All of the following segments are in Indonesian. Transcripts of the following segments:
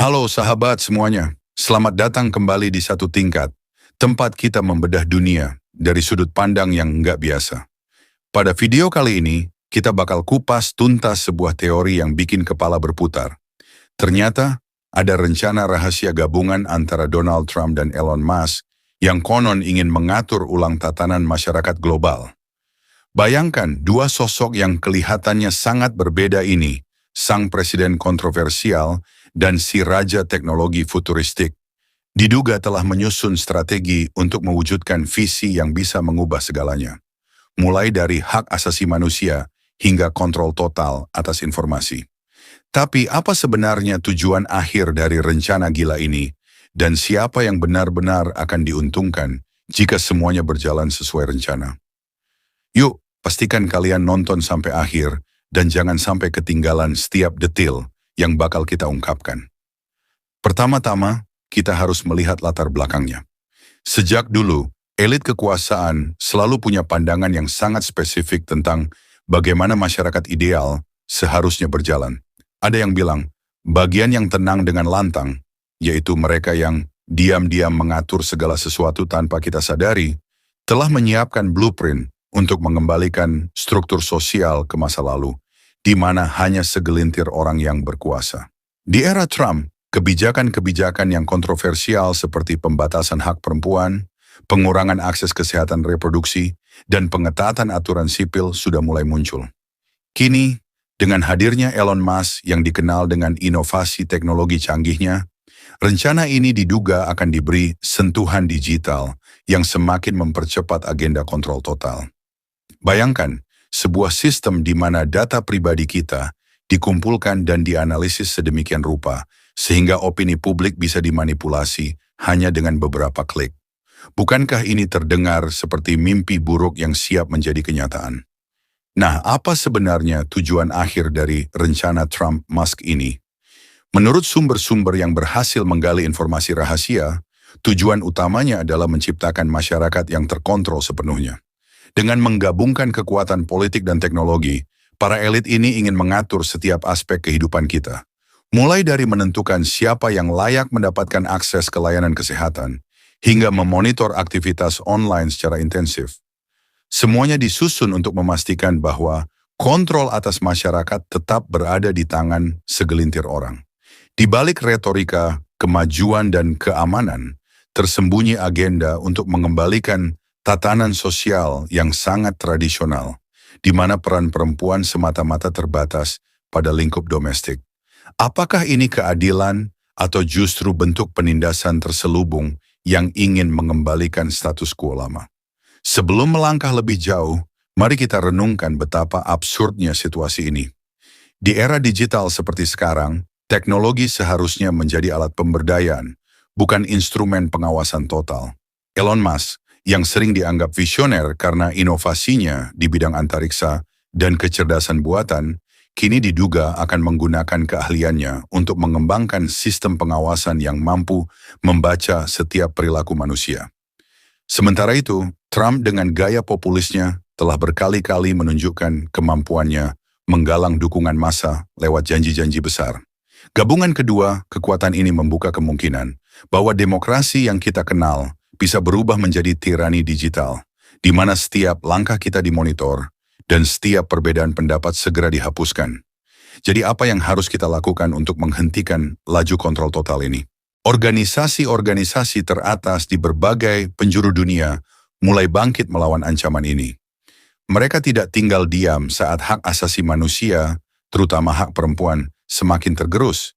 Halo sahabat semuanya, selamat datang kembali di Satu Tingkat, tempat kita membedah dunia dari sudut pandang yang nggak biasa. Pada video kali ini, kita bakal kupas tuntas sebuah teori yang bikin kepala berputar. Ternyata, ada rencana rahasia gabungan antara Donald Trump dan Elon Musk yang konon ingin mengatur ulang tatanan masyarakat global. Bayangkan dua sosok yang kelihatannya sangat berbeda ini, sang presiden kontroversial dan si raja teknologi futuristik, diduga telah menyusun strategi untuk mewujudkan visi yang bisa mengubah segalanya. Mulai dari hak asasi manusia hingga kontrol total atas informasi. Tapi apa sebenarnya tujuan akhir dari rencana gila ini? Dan siapa yang benar-benar akan diuntungkan jika semuanya berjalan sesuai rencana? Yuk, pastikan kalian nonton sampai akhir dan jangan sampai ketinggalan setiap detail yang bakal kita ungkapkan. Pertama-tama, kita harus melihat latar belakangnya. Sejak dulu, elit kekuasaan selalu punya pandangan yang sangat spesifik tentang bagaimana masyarakat ideal seharusnya berjalan. Ada yang bilang, bagian yang tenang dengan lantang, yaitu mereka yang diam-diam mengatur segala sesuatu tanpa kita sadari, telah menyiapkan blueprint untuk mengembalikan struktur sosial ke masa lalu, di mana hanya segelintir orang yang berkuasa. Di era Trump, kebijakan-kebijakan yang kontroversial seperti pembatasan hak perempuan, pengurangan akses kesehatan reproduksi, dan pengetatan aturan sipil sudah mulai muncul. Kini, dengan hadirnya Elon Musk yang dikenal dengan inovasi teknologi canggihnya, rencana ini diduga akan diberi sentuhan digital yang semakin mempercepat agenda kontrol total. Bayangkan, sebuah sistem di mana data pribadi kita dikumpulkan dan dianalisis sedemikian rupa, sehingga opini publik bisa dimanipulasi hanya dengan beberapa klik. Bukankah ini terdengar seperti mimpi buruk yang siap menjadi kenyataan? Nah, apa sebenarnya tujuan akhir dari rencana Trump-Musk ini? Menurut sumber-sumber yang berhasil menggali informasi rahasia, tujuan utamanya adalah menciptakan masyarakat yang terkontrol sepenuhnya. Dengan menggabungkan kekuatan politik dan teknologi, para elit ini ingin mengatur setiap aspek kehidupan kita. Mulai dari menentukan siapa yang layak mendapatkan akses ke layanan kesehatan, hingga memonitor aktivitas online secara intensif. Semuanya disusun untuk memastikan bahwa kontrol atas masyarakat tetap berada di tangan segelintir orang. Di balik retorika, kemajuan, dan keamanan, tersembunyi agenda untuk mengembalikan tatanan sosial yang sangat tradisional, di mana peran perempuan semata-mata terbatas pada lingkup domestik. Apakah ini keadilan atau justru bentuk penindasan terselubung yang ingin mengembalikan status quo lama? Sebelum melangkah lebih jauh, mari kita renungkan betapa absurdnya situasi ini. Di era digital seperti sekarang, teknologi seharusnya menjadi alat pemberdayaan, bukan instrumen pengawasan total. Elon Musk, yang sering dianggap visioner karena inovasinya di bidang antariksa dan kecerdasan buatan, kini diduga akan menggunakan keahliannya untuk mengembangkan sistem pengawasan yang mampu membaca setiap perilaku manusia. Sementara itu, Trump dengan gaya populisnya telah berkali-kali menunjukkan kemampuannya menggalang dukungan massa lewat janji-janji besar. Gabungan kedua, kekuatan ini membuka kemungkinan bahwa demokrasi yang kita kenal bisa berubah menjadi tirani digital, di mana setiap langkah kita dimonitor dan setiap perbedaan pendapat segera dihapuskan. Jadi apa yang harus kita lakukan untuk menghentikan laju kontrol total ini? Organisasi-organisasi teratas di berbagai penjuru dunia mulai bangkit melawan ancaman ini. Mereka tidak tinggal diam saat hak asasi manusia, terutama hak perempuan, semakin tergerus.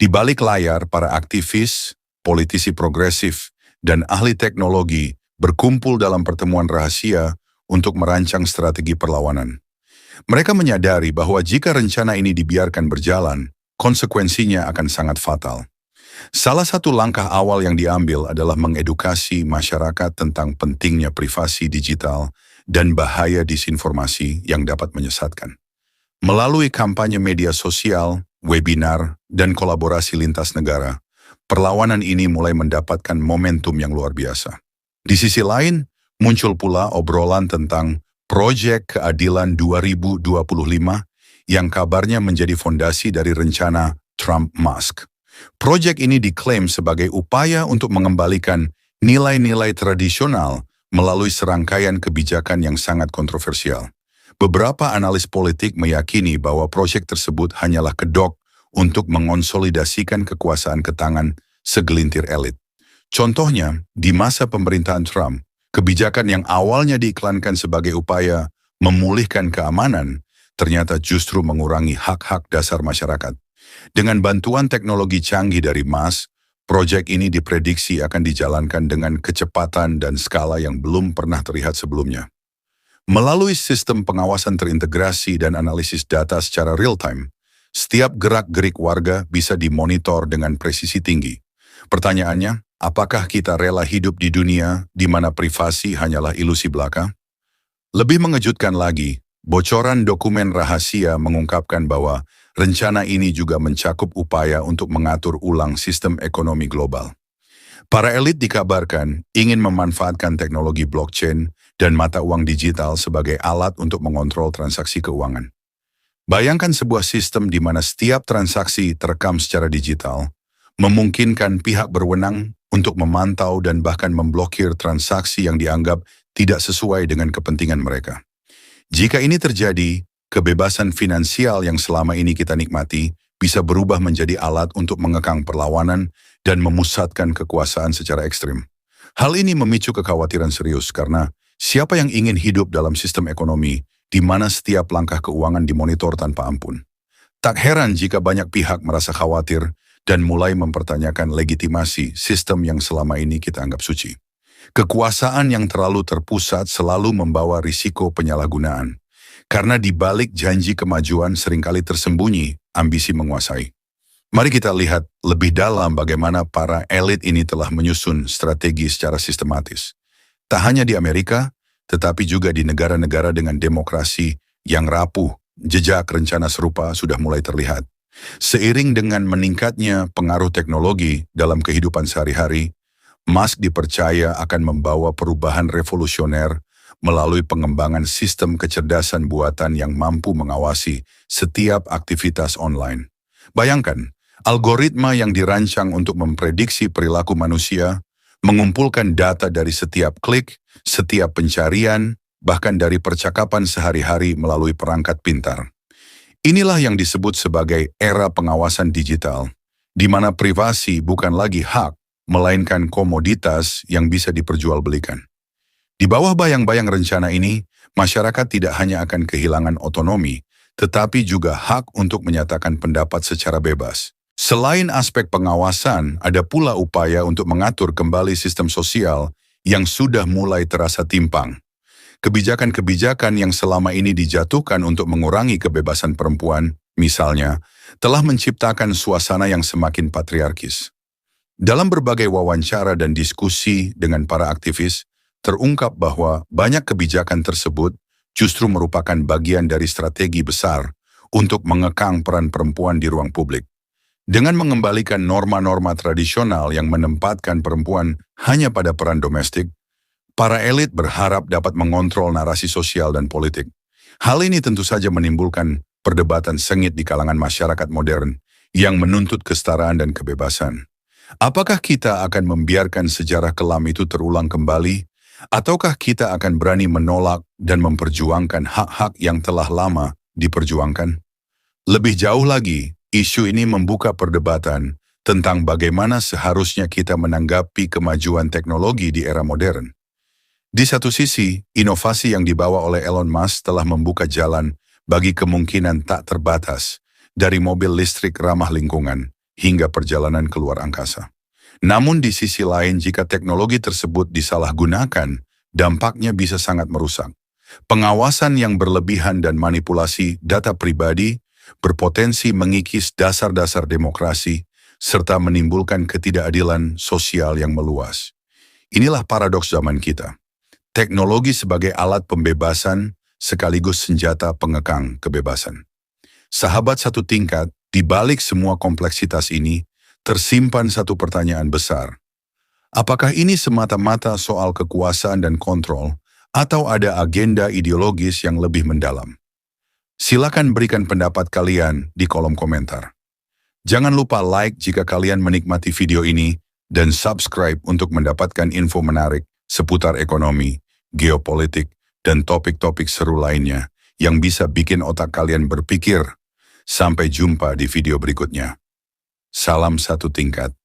Di balik layar, para aktivis, politisi progresif, dan ahli teknologi berkumpul dalam pertemuan rahasia untuk merancang strategi perlawanan. Mereka menyadari bahwa jika rencana ini dibiarkan berjalan, konsekuensinya akan sangat fatal. Salah satu langkah awal yang diambil adalah mengedukasi masyarakat tentang pentingnya privasi digital dan bahaya disinformasi yang dapat menyesatkan. Melalui kampanye media sosial, webinar, dan kolaborasi lintas negara, perlawanan ini mulai mendapatkan momentum yang luar biasa. Di sisi lain, muncul pula obrolan tentang Proyek Keadilan 2025 yang kabarnya menjadi fondasi dari rencana Trump-Musk. Proyek ini diklaim sebagai upaya untuk mengembalikan nilai-nilai tradisional melalui serangkaian kebijakan yang sangat kontroversial. Beberapa analis politik meyakini bahwa proyek tersebut hanyalah kedok untuk mengonsolidasikan kekuasaan ke tangan segelintir elit. Contohnya, di masa pemerintahan Trump, kebijakan yang awalnya diiklankan sebagai upaya memulihkan keamanan, ternyata justru mengurangi hak-hak dasar masyarakat. Dengan bantuan teknologi canggih dari Musk, proyek ini diprediksi akan dijalankan dengan kecepatan dan skala yang belum pernah terlihat sebelumnya. Melalui sistem pengawasan terintegrasi dan analisis data secara real-time, setiap gerak-gerik warga bisa dimonitor dengan presisi tinggi. Pertanyaannya, apakah kita rela hidup di dunia di mana privasi hanyalah ilusi belaka? Lebih mengejutkan lagi, bocoran dokumen rahasia mengungkapkan bahwa rencana ini juga mencakup upaya untuk mengatur ulang sistem ekonomi global. Para elit dikabarkan ingin memanfaatkan teknologi blockchain dan mata uang digital sebagai alat untuk mengontrol transaksi keuangan. Bayangkan sebuah sistem di mana setiap transaksi terekam secara digital, memungkinkan pihak berwenang untuk memantau dan bahkan memblokir transaksi yang dianggap tidak sesuai dengan kepentingan mereka. Jika ini terjadi, kebebasan finansial yang selama ini kita nikmati bisa berubah menjadi alat untuk mengekang perlawanan dan memusatkan kekuasaan secara ekstrim. Hal ini memicu kekhawatiran serius karena siapa yang ingin hidup dalam sistem ekonomi di mana setiap langkah keuangan dimonitor tanpa ampun? Tak heran jika banyak pihak merasa khawatir dan mulai mempertanyakan legitimasi sistem yang selama ini kita anggap suci. Kekuasaan yang terlalu terpusat selalu membawa risiko penyalahgunaan. Karena di balik janji kemajuan seringkali tersembunyi ambisi menguasai. Mari kita lihat lebih dalam bagaimana para elit ini telah menyusun strategi secara sistematis. Tak hanya di Amerika, tetapi juga di negara-negara dengan demokrasi yang rapuh, jejak rencana serupa sudah mulai terlihat. Seiring dengan meningkatnya pengaruh teknologi dalam kehidupan sehari-hari, Musk dipercaya akan membawa perubahan revolusioner melalui pengembangan sistem kecerdasan buatan yang mampu mengawasi setiap aktivitas online. Bayangkan, algoritma yang dirancang untuk memprediksi perilaku manusia, mengumpulkan data dari setiap klik, setiap pencarian, bahkan dari percakapan sehari-hari melalui perangkat pintar. Inilah yang disebut sebagai era pengawasan digital, di mana privasi bukan lagi hak, melainkan komoditas yang bisa diperjualbelikan. Di bawah bayang-bayang rencana ini, masyarakat tidak hanya akan kehilangan otonomi, tetapi juga hak untuk menyatakan pendapat secara bebas. Selain aspek pengawasan, ada pula upaya untuk mengatur kembali sistem sosial yang sudah mulai terasa timpang. Kebijakan-kebijakan yang selama ini dijatuhkan untuk mengurangi kebebasan perempuan, misalnya, telah menciptakan suasana yang semakin patriarkis. Dalam berbagai wawancara dan diskusi dengan para aktivis, terungkap bahwa banyak kebijakan tersebut justru merupakan bagian dari strategi besar untuk mengekang peran perempuan di ruang publik. Dengan mengembalikan norma-norma tradisional yang menempatkan perempuan hanya pada peran domestik, para elit berharap dapat mengontrol narasi sosial dan politik. Hal ini tentu saja menimbulkan perdebatan sengit di kalangan masyarakat modern yang menuntut kesetaraan dan kebebasan. Apakah kita akan membiarkan sejarah kelam itu terulang kembali? Ataukah kita akan berani menolak dan memperjuangkan hak-hak yang telah lama diperjuangkan? Lebih jauh lagi, isu ini membuka perdebatan tentang bagaimana seharusnya kita menanggapi kemajuan teknologi di era modern. Di satu sisi, inovasi yang dibawa oleh Elon Musk telah membuka jalan bagi kemungkinan tak terbatas, dari mobil listrik ramah lingkungan hingga perjalanan keluar angkasa. Namun di sisi lain, jika teknologi tersebut disalahgunakan, dampaknya bisa sangat merusak. Pengawasan yang berlebihan dan manipulasi data pribadi berpotensi mengikis dasar-dasar demokrasi, serta menimbulkan ketidakadilan sosial yang meluas. Inilah paradoks zaman kita. Teknologi sebagai alat pembebasan sekaligus senjata pengekang kebebasan. Sahabat satu tingkat, di balik semua kompleksitas ini, tersimpan satu pertanyaan besar. Apakah ini semata-mata soal kekuasaan dan kontrol, atau ada agenda ideologis yang lebih mendalam? Silakan berikan pendapat kalian di kolom komentar. Jangan lupa like jika kalian menikmati video ini dan subscribe untuk mendapatkan info menarik seputar ekonomi, geopolitik, dan topik-topik seru lainnya yang bisa bikin otak kalian berpikir. Sampai jumpa di video berikutnya. Salam satu tingkat.